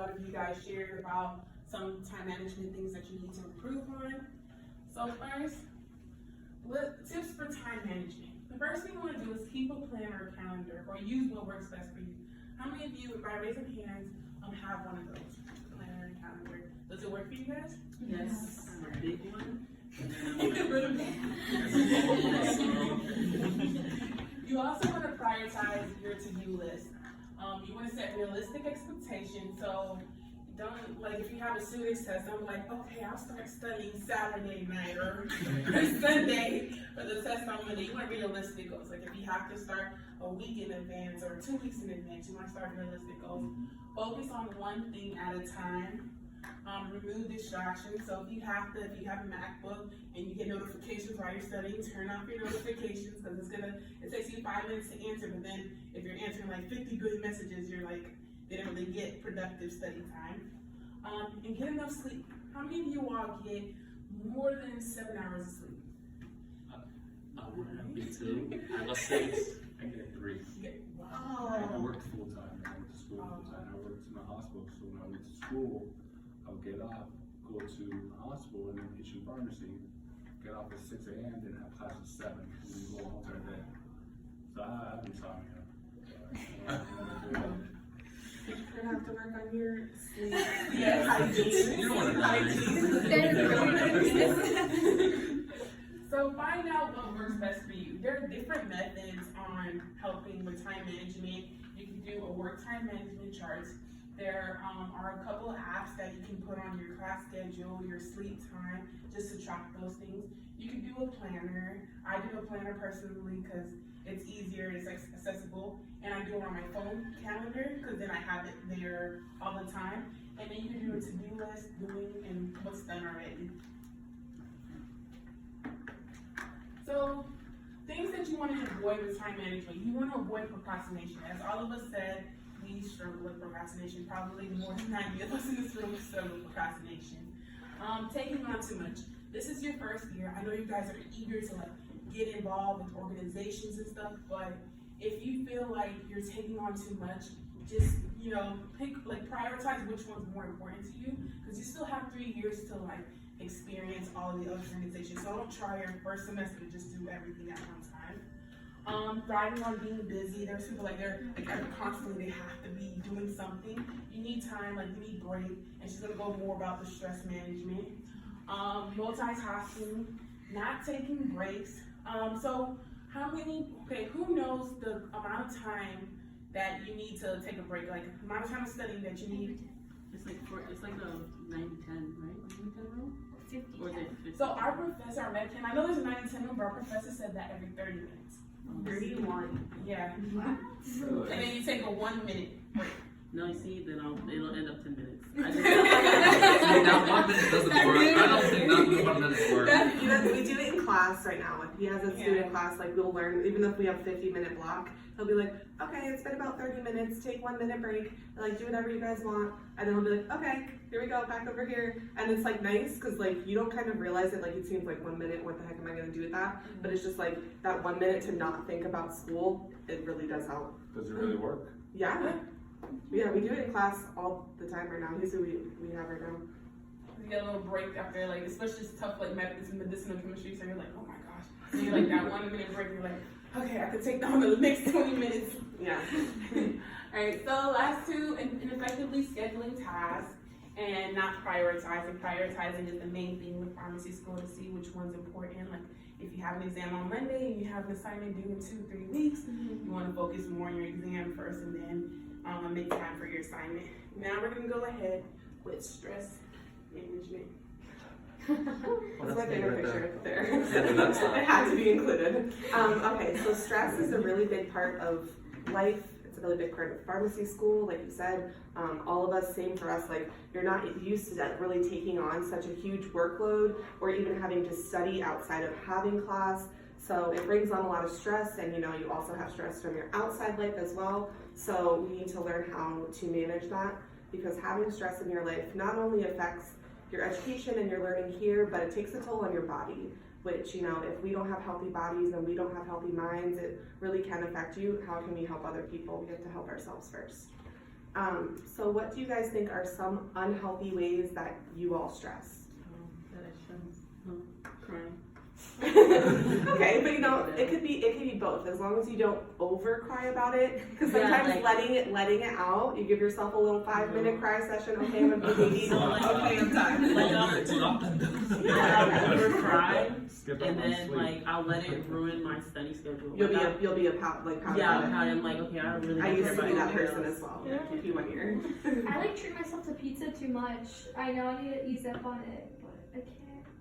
lot of you guys shared about some time management things that you need to improve on. So first, tips for time management. The first thing you want to do is keep a planner or calendar, or use what works best for you. How many of you, by raising hands, have one of those, planner and calendar? Does it work for you guys? Yes. A big one. You also want to prioritize your to-do list. You want to set realistic expectations. So don't, like, if you have a civics test, don't be like, okay, I'll start studying Saturday night or Sunday for the test on Monday. You want realistic goals. Like, if you have to start a week in advance or 2 weeks in advance, you want to start realistic goals. Focus on one thing at a time. Remove distractions. So if you have a MacBook and you get notifications while you're studying, turn off your notifications, because it takes you 5 minutes to answer, but then if you're answering like 50 good messages, you're like, didn't really get productive study time. And get enough sleep. How many of you all get more than 7 hours of sleep? Me too. I got 6. I get 3. Wow. I worked full time. I went to school full time. I worked in the hospital. So when I went to school, I would get up, go to the hospital and then kitchen pharmacy, get off at 6 a.m. then have class at 7, and then go home for the day. So I've been talking. You're gonna have to work on your sleep. Yes, You don't want to So find out what works best for you. There are different methods on helping with time management. You can do a work time management chart. There are a couple of apps that you can put on your class schedule, your sleep time, just to track those things. You can do a planner. I do a planner personally because it's easier, it's accessible, and I do it on my phone calendar because then I have it there all the time. And then you can do a to-do list, doing and what's done already. So things that you want to avoid with time management. You want to avoid procrastination. As all of us said, we struggle with procrastination. Probably more than 90 of us in this room struggle with procrastination. Taking on too much. This is your first year. I know you guys are eager to get involved with organizations and stuff, but if you feel like you're taking on too much, just prioritize which one's more important to you, because you still have 3 years to experience all of the other organizations. So don't try your first semester to just do everything at one time. Thriving on being busy. There's people they're constantly, they have to be doing something. You need time, you need break, and she's gonna go more about the stress management. Multitasking, not taking breaks. So who knows the amount of time that you need to take a break, the amount of time of studying that you need? It's like the 90-10, right? 90-10 rule? 50. Or is it 50? So our professor, our med chem, I know there's a 90-10 rule, but our professor said that every 30 minutes. 31. Yeah. And then you take a 1 minute break. No, you see, then it'll end up 10 minutes. Now 1 minute doesn't work. I don't think that 1 minute works. We do it in class right now. If he has a student class, we'll learn, even if we have a 50-minute block, he'll be like, okay, it's been about 30 minutes, take 1 minute break, do whatever you guys want, and then he'll be like, okay, here we go, back over here. And it's nice, because you don't kind of realize it, it seems like 1 minute, what the heck am I gonna do with that? But it's just that 1 minute to not think about school, it really does help. Does it really work? Yeah, we do it in class all the time right now. He's who we have right now. You get a little break after, especially stuff like medicinal chemistry, so you're like, oh my gosh. So you're that 1 minute break, you're like, okay, I could take down the next 20 minutes. Yeah. All right, so last two, ineffectively scheduling tasks and not prioritizing. Prioritizing is the main thing with pharmacy school, to see which one's important. If you have an exam on Monday and you have an assignment due in 2-3 weeks, you want to focus more on your exam first and then make time for your assignment. Now we're going to go ahead with stress management. That's my favorite picture there. Yeah, it had to be included. Okay, so stress is a really big part of life. It's a really big part of pharmacy school, like you said. All of us, same for us, you're not used to really taking on such a huge workload or even having to study outside of having class. So it brings on a lot of stress, and you also have stress from your outside life as well. So we need to learn how to manage that, because having stress in your life not only affects your education and your learning here, but it takes a toll on your body, which, if we don't have healthy bodies and we don't have healthy minds, it really can affect you. How can we help other people? We have to help ourselves first. So what do you guys think are some unhealthy ways that you all stress? That I shouldn't, crying. Okay, but you know, it could be both, as long as you don't over cry about it. Because Yeah, sometimes like- letting it out, you give yourself a little 5-minute cry session. Okay, I'm gonna be baby. So, like, Okay, I'm done. Like, I'll overcry, Skip and up on then, sleep. like, I'll let it ruin my study schedule. You'll be a pout proud Yeah, about I'm like, okay, I really it. I don't used care to be about that anything person else. as well. Yeah. Keep you 1 year. I like treat myself to pizza too much. I know I need to ease up on it, but I can't.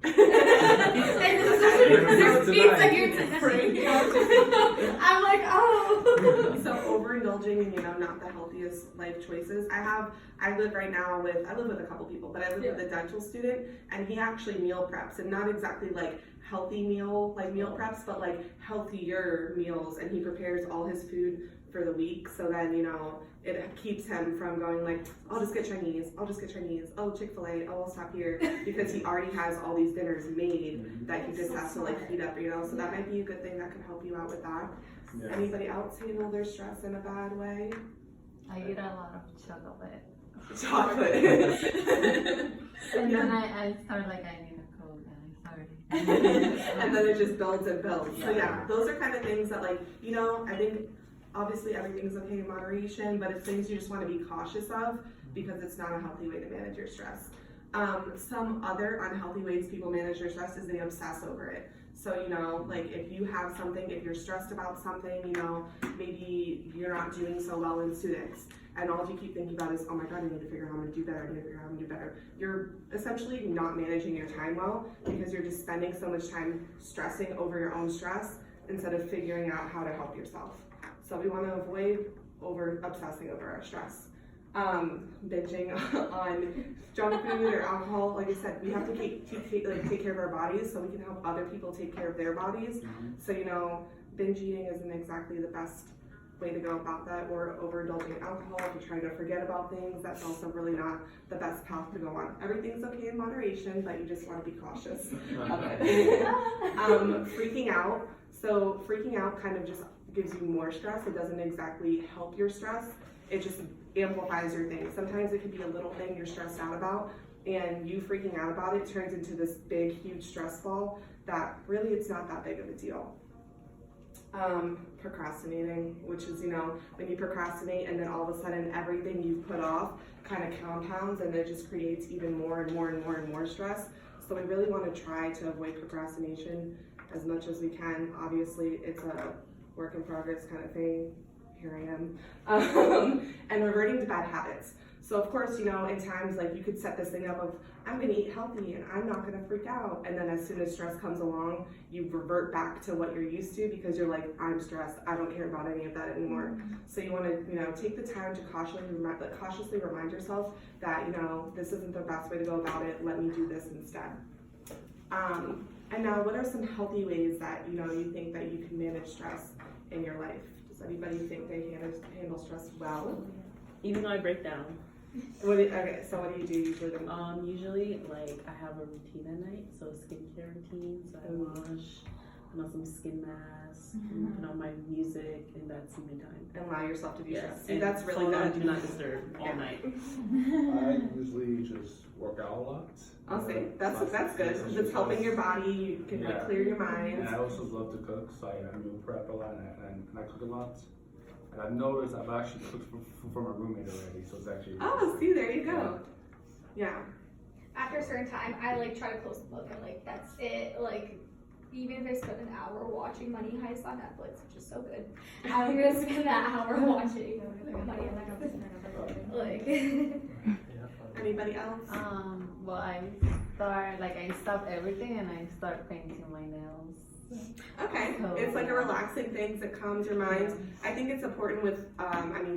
And especially because there's pizza here today. I'm like, oh. So overindulging in, not the healthiest life choices. I live with a couple people, but I live with a dental student, and he actually meal preps, and not exactly like healthy meal preps, but like healthier meals, and he prepares all his food for the week, so then, it keeps him from going like, I'll just get Chinese, oh, Chick-fil-A, oh, I'll stop here, because he already has all these dinners made that he just has to like heat up, so that might be a good thing that could help you out with that. Yeah. Anybody else handle their stress in a bad way? I eat a lot of chocolate. Chocolate. And then I start like I need a coke and I start. And then it just builds and builds. So yeah, those are kind of things that I think obviously everything's okay in moderation, but it's things you just want to be cautious of because it's not a healthy way to manage your stress. Some other unhealthy ways people manage their stress is they obsess over it. So, like if you have something, if you're stressed about something, maybe you're not doing so well in students, and all you keep thinking about is, oh my God, I need to figure out how I'm gonna do better, I need to figure out how I'm gonna do better. You're essentially not managing your time well because you're just spending so much time stressing over your own stress instead of figuring out how to help yourself. So we wanna avoid obsessing over our stress. Binging on junk food or alcohol, like I said, we have to take care of our bodies so we can help other people take care of their bodies. So, binge eating isn't exactly the best way to go about that, or overindulging in alcohol. If you're trying to forget about things, that's also really not the best path to go on. Everything's okay in moderation, but you just want to be cautious of it. Freaking out. So freaking out kind of just gives you more stress. It doesn't exactly help your stress. It just amplifies your thing. Sometimes it could be a little thing you're stressed out about, and you freaking out about it turns into this big, huge stress ball that really it's not that big of a deal. Procrastinating, which is, when you procrastinate and then all of a sudden everything you put off kind of compounds and it just creates even more and more and more and more stress. So we really want to try to avoid procrastination as much as we can. Obviously, it's a work in progress kind of thing. Here I am. And reverting to bad habits. So of course, in times like you could set this thing up of, I'm gonna eat healthy and I'm not gonna freak out. And then as soon as stress comes along, you revert back to what you're used to because you're like, I'm stressed, I don't care about any of that anymore. So you wanna, take the time to cautiously remind yourself that, this isn't the best way to go about it, let me do this instead. And now what are some healthy ways that, you think that you can manage stress in your life? Does anybody think they handle stress well? Even though I break down. So what do you do usually? Usually, like, I have a routine at night, so skincare routine, so I wash, put on some skin masks, and put on my music, and that's my time. And allow yourself to be stressed. See, and that's really phone on good. Do not disturb all night. I usually just work out a lot. I'll say, that's good, because it's helping your body, you can clear your mind. And I also love to cook, so I meal prep a lot, and I cook a lot. And I've noticed I've actually cooked for my roommate already, so it's actually. Oh, see, there you go. Yeah. After a certain time, I try to close the book and that's it. Even if I spend an hour watching Money Heist on Netflix, which is so good, I'm gonna spend that hour watching Money Heist. Anybody else? Well, I stop everything and I start painting my nails. Okay, it's like a relaxing thing that calms your mind. I think it's important with,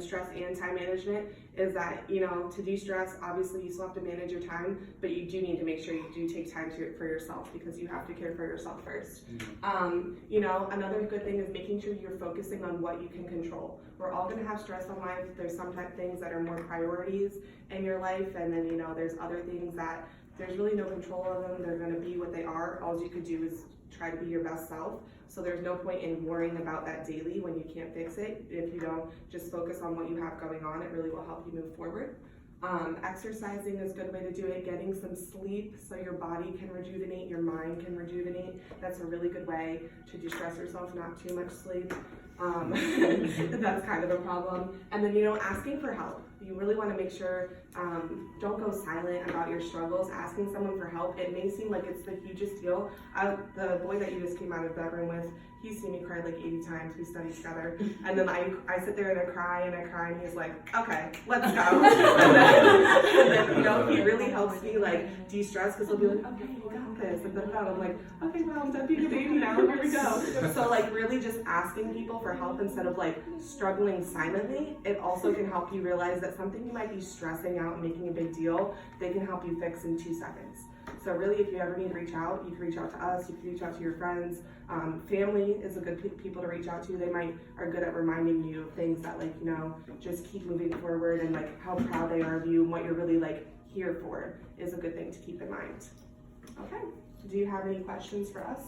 stress and time management is that, to de-stress, obviously you still have to manage your time, but you do need to make sure you do take time for yourself because you have to care for yourself first. Another good thing is making sure you're focusing on what you can control. We're all gonna have stress in life. There's sometimes things that are more priorities in your life, and then, there's other things that there's really no control of them. They're gonna be what they are. All you could do is try to be your best self. So there's no point in worrying about that daily when you can't fix it. If you don't just focus on what you have going on, it really will help you move forward. Exercising is a good way to do it. Getting some sleep so your body can rejuvenate, your mind can rejuvenate. That's a really good way to de-stress yourself, not too much sleep. That's kind of a problem. And then, asking for help. You really want to make sure, don't go silent about your struggles. Asking someone for help, it may seem like it's the hugest deal. The boy that you just came out of that room with, he's seen me cry like 80 times. We study together. And then I sit there and I cry, and he's like, okay, let's go. and then he really helps me like de-stress, because he'll be like, okay, you got this. And then I'm like, okay, well, I'm done being a baby now. Here we go. So like really just asking people for help instead of like struggling silently, it also can help you realize that something you might be stressing out and making a big deal, they can help you fix in 2 seconds. So really, if you ever need to reach out, you can reach out to us, you can reach out to your friends. Family is a good people to reach out to. They are good at reminding you of things that just keep moving forward, and like how proud they are of you and what you're really like here for is a good thing to keep in mind. Okay, do you have any questions for us?